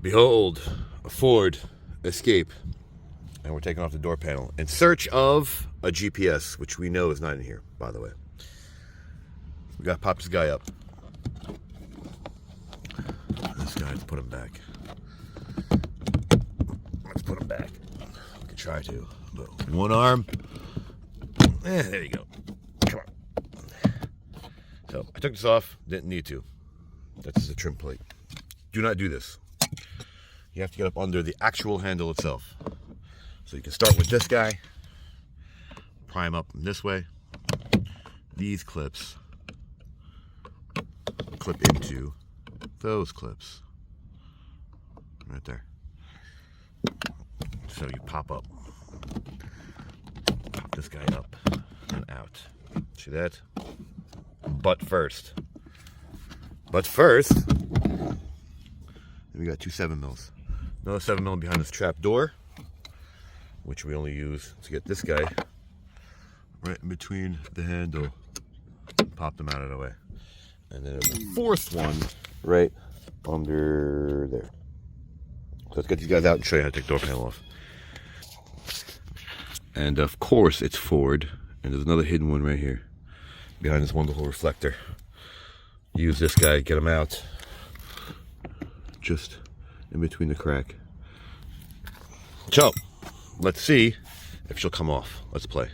Behold, a Ford Escape. And we're taking off the door panel in search of a GPS, which we know is not in here, by the way. We gotta pop this guy up. This guy, let's put him back. Let's put him back. We can try to. But one arm. There you go. Come on. So I took this off, didn't need to. That's just a trim plate. Do not do this. You have to get up under the actual handle itself. So you can start with this guy, prime up this way. These clips clip into those clips right there. So you pop up, pop this guy up and out. See that? But first, we got two 7mm. Another 7mm behind this trap door, which we only use to get this guy right in between the handle. Pop them out of the way. And then there's a fourth one right under there. So let's get these guys out and show you how to take the door panel off. And of course it's Ford. And there's another hidden one right here behind this wonderful reflector. Use this guy, get them out. Just in between the crack. So, let's see if she'll come off. Let's play.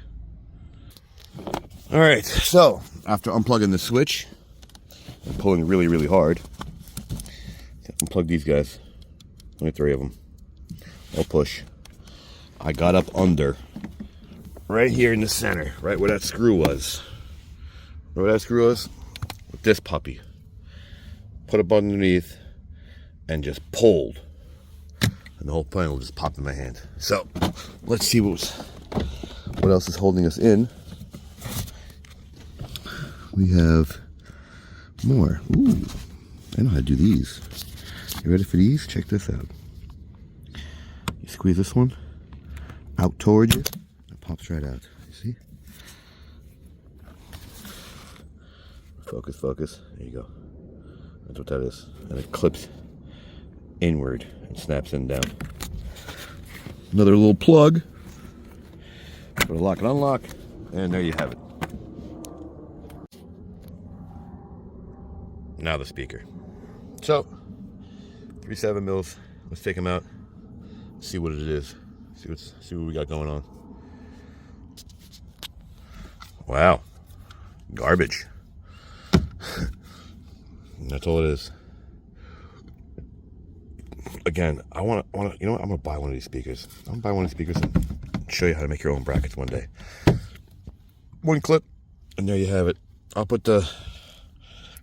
Alright, so after unplugging the switch and pulling really, really hard, unplug these guys. Only 3 of them. I'll push. I got up under, right here in the center, right where that screw was. Where that screw was? With this puppy. Put up underneath and just pulled. And the whole panel just popped in my hand. So, let's see what else is holding us in. We have more. Ooh, I know how to do these. You ready for these? Check this out. You squeeze this one out towards you, it pops right out. You see? Focus, focus. There you go. That's what that is. And it clips inward and snaps in down. Another little plug for the lock and unlock, and there you have it. Now the speaker. So 3 7mm. Let's take them out. See what it is. See what we got going on. Wow, garbage. That's all it is. Again, I want to. You know what? I'm gonna buy one of these speakers. I'm gonna buy one of these speakers and show you how to make your own brackets one day. One clip, and there you have it. I'll put the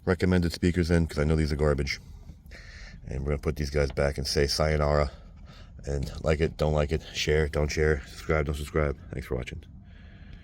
recommended speakers in because I know these are garbage. And we're gonna put these guys back and say sayonara. And like it, don't like it, share, don't share, subscribe, don't subscribe. Thanks for watching.